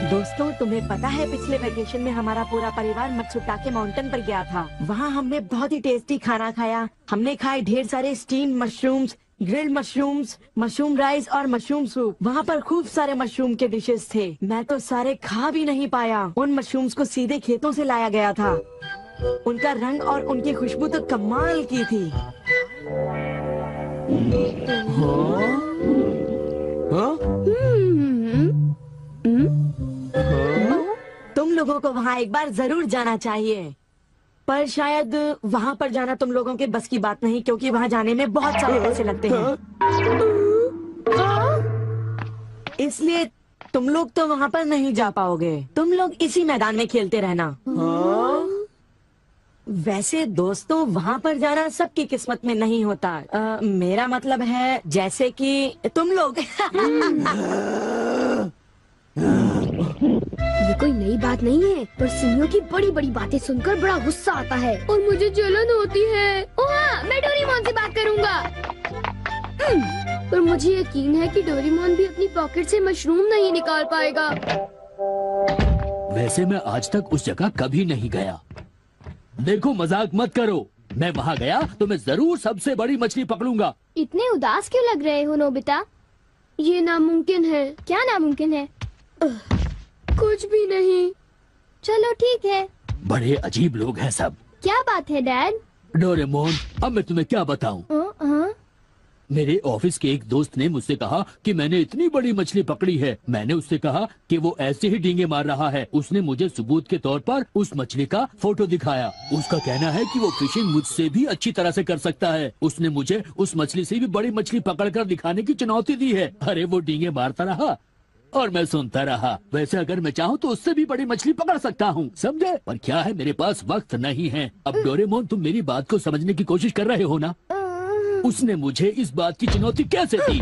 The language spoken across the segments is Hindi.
दोस्तों, तुम्हें पता है पिछले वेकेशन में हमारा पूरा परिवार मत्सुटाके माउंटेन पर गया था। वहाँ हमने बहुत ही टेस्टी खाना खाया। हमने खाए ढेर सारे steam mushrooms, grilled mushrooms, mushroom rice और मशरूम सूप। वहाँ पर खूब सारे मशरूम के डिशेस थे। मैं तो सारे खा भी नहीं पाया। उन मशरूम्स को सीधे खेतों से लाया गया था। उनका रंग और उनकी खुशबू तो कमाल की थी। तुम लोगों को वहाँ एक बार जरूर जाना चाहिए, पर शायद वहाँ पर जाना तुम लोगों के बस की बात नहीं, क्योंकि वहाँ जाने में बहुत सारे पैसे लगते हैं। इसलिए तुम लोग तो वहाँ पर नहीं जा पाओगे। तुम लोग इसी मैदान में खेलते रहना। वैसे दोस्तों, वहाँ पर जाना सबकी किस्मत में नहीं होता। मेरा मतलब है जैसे कि तुम लोग। ये कोई नई बात नहीं है, पर सिमियों की बड़ी बड़ी बातें सुनकर बड़ा गुस्सा आता है और मुझे जलन होती है। ओह हाँ, मैं डोरेमोन से बात करूँगा। पर मुझे यकीन है कि डोरेमोन भी अपनी पॉकेट से मशरूम नहीं निकाल पाएगा। वैसे मैं आज तक उस जगह कभी नहीं गया। देखो, मजाक मत करो। मैं वहाँ गया तो मैं जरूर सबसे बड़ी मछली पकड़ूंगा। इतने उदास क्यों लग रहे हो नोबिता? ये नामुमकिन है। क्या नामुमकिन है? कुछ भी नहीं। चलो ठीक है। बड़े अजीब लोग हैं सब। क्या बात है डैड? डोरेमोन, अब मैं तुम्हें क्या बताऊं? मेरे ऑफिस के एक दोस्त ने मुझसे कहा कि मैंने इतनी बड़ी मछली पकड़ी है। मैंने उससे कहा कि वो ऐसे ही डींगे मार रहा है। उसने मुझे सबूत के तौर पर उस मछली का फोटो दिखाया। उसका कहना है कि वो फिशिंग मुझसे भी अच्छी तरह से कर सकता है। उसने मुझे उस मछली से भी बड़ी मछली पकड़कर दिखाने की चुनौती दी है। अरे वो डींगे मारता रहा और मैं सुनता रहा। वैसे अगर मैं चाहूँ तो उससे भी बड़ी मछली पकड़ सकता हूँ, समझे? पर क्या है, मेरे पास वक्त नहीं है। अब डोरेमोन, तुम मेरी बात को समझने की कोशिश कर रहे हो ना? उसने मुझे इस बात की चुनौती कैसे दी?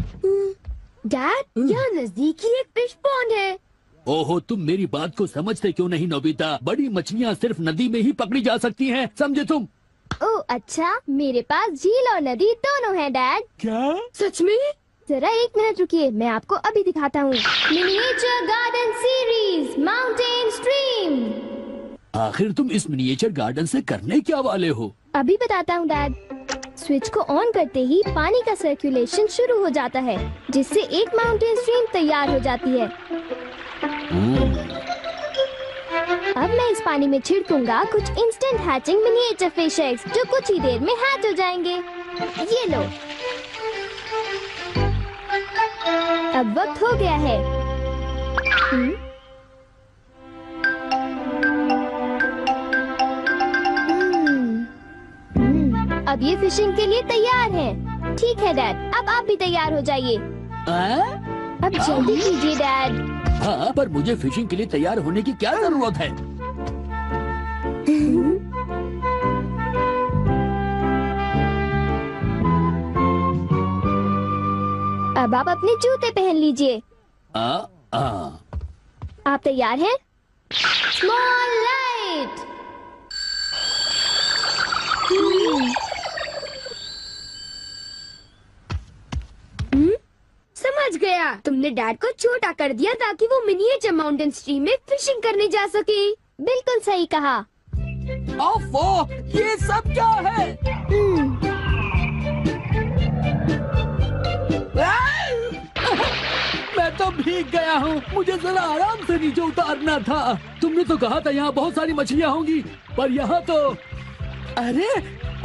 डैड, यहाँ नजदीक ही एक फिश पॉन्ड है। ओहो, तुम मेरी बात को समझते क्यों नहीं नोबिता? बड़ी मछलियाँ सिर्फ नदी में ही पकड़ी जा सकती हैं, समझे तुम? ओह अच्छा, मेरे पास झील और नदी दोनों है डैड। क्या? सच में? जरा एक मिनट रुकिए, मैं आपको अभी दिखाता हूँ। Miniature garden series mountain stream. आखिर तुम इस मिनिएचर गार्डन से करने क्या वाले हो? अभी बताता हूँ डैड। स्विच को ऑन करते ही पानी का सर्कुलेशन शुरू हो जाता है, जिससे एक माउंटेन स्ट्रीम तैयार हो जाती है। अब मैं इस पानी में छिड़कूंगा कुछ instant hatching miniature fish eggs, जो कुछ ही देर में हैच हो जाएंगे। ये लो। अब वक्त हो गया है। अब ये फिशिंग के लिए तैयार हैं। ठीक है डैड, अब आप भी तैयार हो जाइए। अब जल्दी कीजिए डैड। हाँ, पर मुझे फिशिंग के लिए तैयार होने की क्या जरूरत है? अब आप अपने जूते पहन लीजिए। आप तैयार हैं? Small light. समझ गया, तुमने डैड को छोटा कर दिया ताकि वो मिनिएचर माउंटेन स्ट्रीम में फिशिंग करने जा सके। बिल्कुल सही कहा। ओफो, ये सब क्या है? मैं तो भीग गया हूँ। मुझे जरा आराम से नीचे उतारना था। तुमने तो कहा था यहाँ बहुत सारी मछलियाँ होंगी, पर यहाँ तो अरे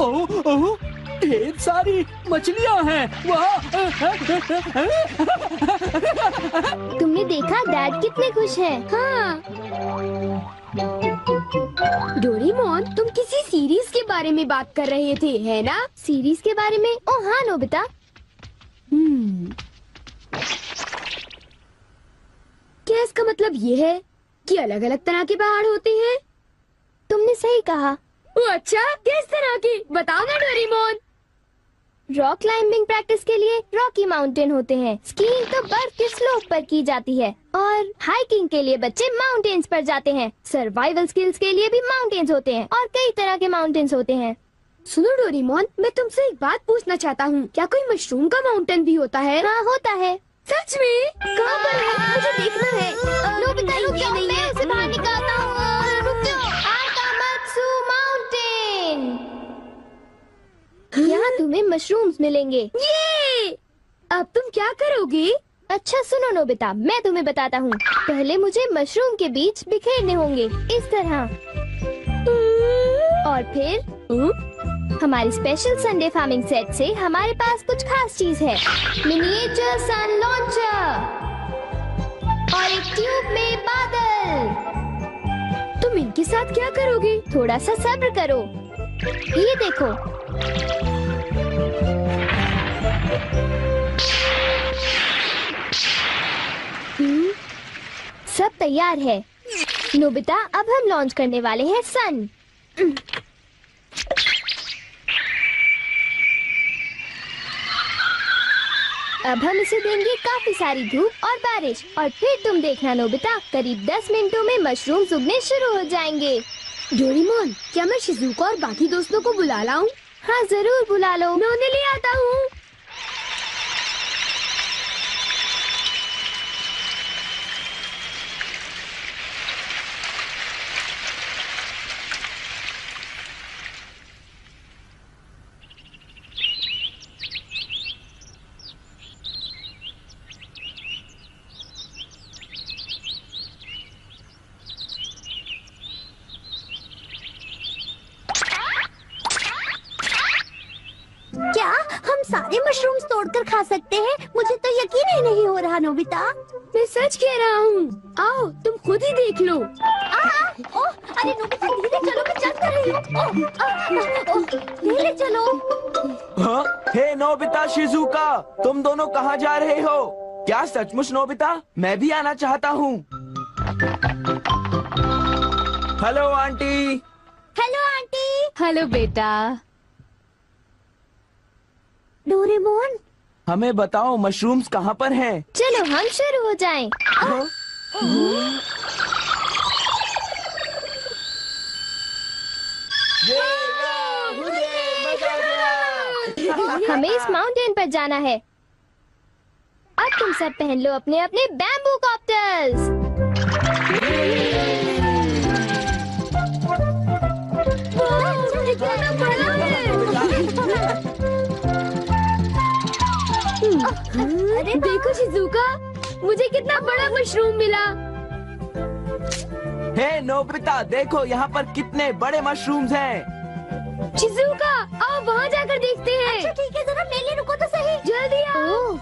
ओह, ढेर सारी मछलियाँ हैं। वाह! तुमने देखा डैड कितने खुश हैं। हाँ। डोरेमोन, तुम किसी सीरीज के बारे में बात कर रहे थे, है ना? सीरीज के बारे में? ओह हाँ नोबिता। क्या इसका मतलब ये है कि अलग अलग तरह के पहाड़ होते हैं? तुमने सही कहा। अच्छा, किस तरह की? बताओ ना डोरेमोन। रॉक क्लाइंबिंग प्रैक्टिस के लिए रॉकी माउंटेन होते हैं। स्कीइंग तो बर्फ के स्लोप पर की जाती है, और हाइकिंग के लिए बच्चे माउंटेन्स पर जाते हैं। सर्वाइवल स्किल्स के लिए भी माउंटेन्स होते हैं, और कई तरह के माउंटेन्स होते हैं। सुनो डोरेमोन, मैं तुमसे एक बात पूछना चाहता हूँ। क्या कोई मशरूम का माउंटेन भी होता है? हाँ होता है। सच में? कहाँ पर है? मुझे देखना है। नोबिता रुक जाओ। तुम्हें मशरूम्स मिलेंगे। ये अब तुम क्या करोगी? अच्छा सुनो नोबिता, मैं तुम्हें बताता हूँ। पहले मुझे मशरूम के बीज बिखेरने होंगे इस तरह, और फिर हमारी स्पेशल संडे फार्मिंग सेट से हमारे पास कुछ खास चीज है। मिनिएचर सन लॉन्चर और एक ट्यूब में बादल। तुम इनके साथ क्या करोगी? थोड़ा सा सब्र करो। ये देखो, सब तैयार है। नोबिता, अब हम लॉन्च करने वाले हैं सन। अब हम इसे देंगे काफी सारी धूप और बारिश, और फिर तुम देखना नोबिता, करीब 10 मिनटों में मशरूम उगने शुरू हो जाएंगे। डोरेमोन, क्या मैं शिजुका और बाकी दोस्तों को बुला लाऊं? हाँ जरूर बुला लो, मैं उन्हें ले आता हूँ। क्या हम सारे मशरूम्स तोड़कर खा सकते हैं? मुझे तो यकीन ही नहीं हो रहा नोबिता। मैं सच कह रहा हूँ। आओ तुम खुद ही देख लो। ओह, अरे नोबिता धीरे चलो, मैं चल कर रही हूँ। धीरे चलो। हाँ? हे नोबिता, शिजुका, तुम दोनों कहाँ जा रहे हो? क्या सचमुच नोबिता? मैं भी आना चाहता हूँ। Hello aunty. Hello aunty. Hello बेटा। डोरेमोन, हमें बताओ मशरूम्स कहाँ पर हैं? चलो हम शुरू हो जाएं। हाँ? हमें इस माउंटेन पर जाना है। अब तुम सब पहन लो अपने अपने बैम्बू कॉप्टर्स। कितना बड़ा है। अरे देखो शिजुका, मुझे कितना बड़ा मशरूम मिला। हे नोबिता, देखो यहाँ पर कितने बड़े मशरूम्स हैं। शिजुका, आओ वहाँ जाकर देखते हैं। अच्छा ठीक है, जरा ले ले, रुको तो सही। जल्दी आओ।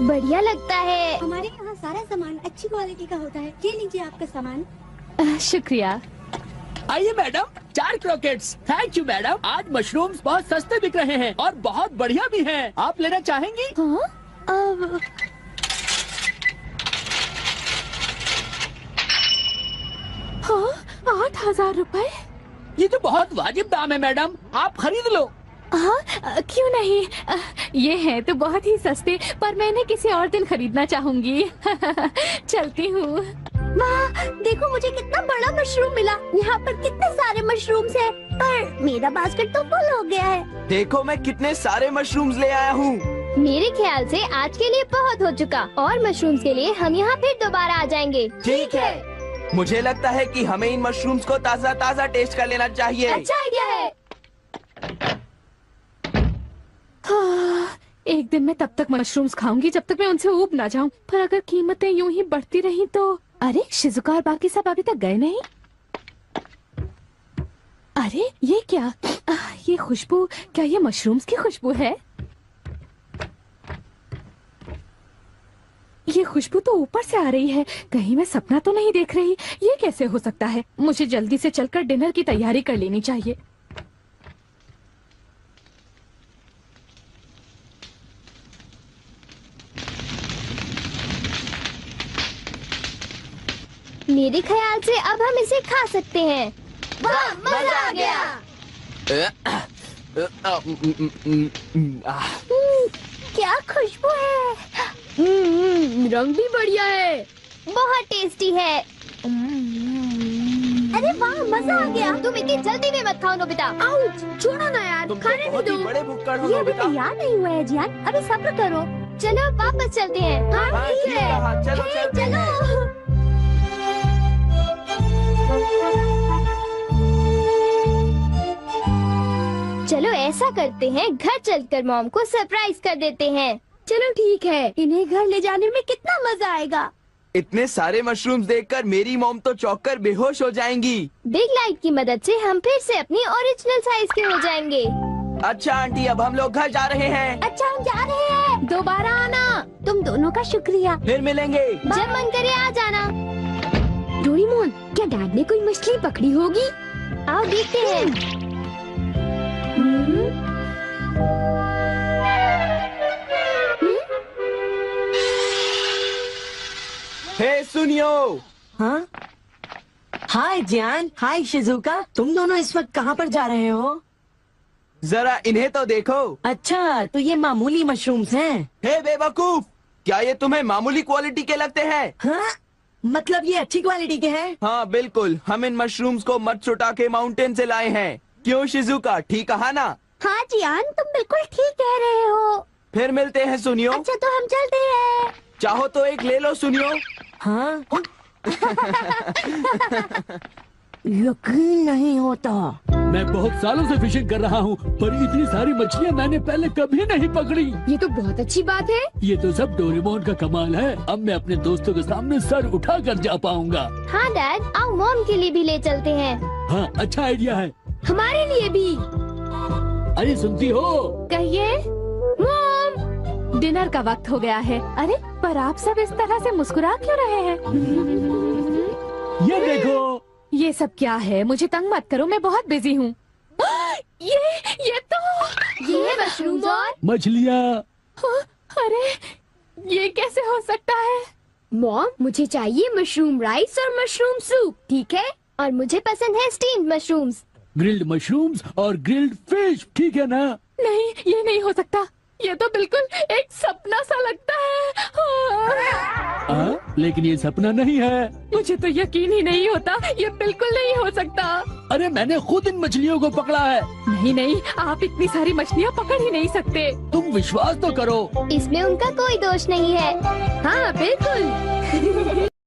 बढ़िया लगता है। हमारे यहाँ सारा सामान अच्छी क्वालिटी का होता है। ये लीजिए आपका सामान। शुक्रिया। आइए madam, 4 croquettes. Thank you madam. आज मशरूम्स बहुत सस्ते बिक रहे हैं और बहुत बढ़िया भी हैं। आप लेना चाहेंगी? हाँ? हाँ, 8,000 रुपए। ये तो बहुत वाजिब दाम है मैडम, आप खरीद लो। हाँ, क्यों नहीं। ये है तो बहुत ही सस्ते, पर मैं इन्हें किसी और दिन खरीदना चाहूंगी। चलती हूँ। वाह, देखो मुझे कितना बड़ा मशरूम मिला। यहाँ पर कितने सारे मशरूम्स हैं, पर मेरा बास्केट तो फुल हो गया है। देखो मैं कितने सारे मशरूम्स ले आया हूँ। मेरे ख्याल से आज के लिए बहुत हो चुका, और मशरूम्स के लिए हम यहाँ फिर दोबारा आ जाएंगे। ठीक है। मुझे लगता है कि हमें इन मशरूम्स को ताज़ा ताज़ा टेस्ट कर लेना चाहिए। अच्छा आइडिया है। हाँ, एक दिन मैं तब तक मशरूम्स खाऊंगी जब तक मैं उनसे ऊब ना जाऊं। पर अगर कीमतें यूं ही बढ़ती रही तो। अरे शिजुका और बाकी सब अभी तक गए नहीं। अरे ये क्या? ये खुशबू, क्या ये मशरूम्स की खुशबू है? ये खुशबू तो ऊपर से आ रही है। कहीं मैं सपना तो नहीं देख रही? ये कैसे हो सकता है? मुझे जल्दी से चलकर डिनर की तैयारी कर लेनी चाहिए। मेरे ख्याल से अब हम इसे खा सकते हैं। वाह, मजा आ गया। क्या खुशबू है। रंग भी बढ़िया है। बहुत टेस्टी है। अरे वाह, मजा आ गया। तुम इतनी जल्दी में मत खाओ नोबिता। आउच, छोड़ो ना यार, तुम तो खाने भी बहुत ही दो। बड़े भुक्कड़ हो ये अभी नोबिता। तैयार नहीं हुआ है जियान, अभी सब्र करो। चलो वापस चलते हैं। हाँ, ठीक कहा, चलो हे, चलते हैं। चलो ऐसा ऐसा करते हैं, घर चलकर मॉम को सरप्राइज कर देते हैं। चलो ठीक है, इन्हें घर ले जाने में कितना मजा आएगा। इतने सारे मशरूम्स देखकर मेरी मॉम तो चौंक कर बेहोश हो जाएंगी। बिग लाइट की मदद से हम फिर से अपनी ओरिजिनल साइज के हो जाएंगे। अच्छा आंटी, अब हम लोग घर जा रहे हैं। अच्छा हम जा रहे हैं। दोबारा आना। तुम दोनों का शुक्रिया। फिर मिलेंगे। जब मन करे आ जाना। डोरेमोन, क्या डैड ने कोई मछली पकड़ी होगी? आओ देखते हैं। हे सुनियो। हाँ, हाय जियान, हाय शिजुका, तुम दोनों इस वक्त कहाँ पर जा रहे हो? जरा इन्हें तो देखो। अच्छा, तो ये मामूली मशरूम्स हैं। हे बेवकूफ, क्या ये तुम्हें मामूली क्वालिटी के लगते हैं? हाँ? मतलब ये अच्छी क्वालिटी के हैं? हाँ बिल्कुल, हम इन मशरूम्स को मत्सुटा के माउंटेन से लाए हैं। क्यों शिजुका, ठीक कहा ना? हाँ जियान, तुम बिल्कुल ठीक कह रहे हो। फिर मिलते हैं सुनियो। अच्छा तो हम चलते हैं। चाहो तो एक ले लो सुनियो। हाँ? यकीन नहीं होता। मैं बहुत सालों से फिशिंग कर रहा हूँ, पर इतनी सारी मछलियाँ मैंने पहले कभी नहीं पकड़ी। ये तो बहुत अच्छी बात है। ये तो सब डोरेमोन का कमाल है। अब मैं अपने दोस्तों के सामने सर उठा कर जा पाऊंगा। हाँ डैड, आओ मॉम के लिए भी ले चलते हैं। हाँ, अच्छा आइडिया है। हमारे लिए भी। अरे सुनती हो? कहिए। मॉम, डिनर का वक्त हो गया है। अरे पर आप सब इस तरह से मुस्कुरा क्यों रहे हैं? ये देखो। ये सब क्या है? मुझे तंग मत करो, मैं बहुत बिजी हूँ। ये तो ये मशरूम और मछलियाँ। अरे ये कैसे हो सकता है? मॉम, मुझे चाहिए मशरूम राइस और मशरूम सूप, ठीक है? और मुझे पसंद है स्टीम्ड मशरूम्स। ग्रिल्ड मशरूम्स और ग्रिल्ड फिश, ठीक है ना? नहीं, ये नहीं हो सकता। ये तो बिल्कुल एक सपना सा लगता है। लेकिन ये सपना नहीं है। मुझे तो यकीन ही नहीं होता, ये बिल्कुल नहीं हो सकता। अरे मैंने खुद इन मछलियों को पकड़ा है। नहीं नहीं, आप इतनी सारी मछलियाँ पकड़ ही नहीं सकते। तुम विश्वास तो करो। इसमें उनका कोई दोष नहीं है। हाँ बिल्कुल।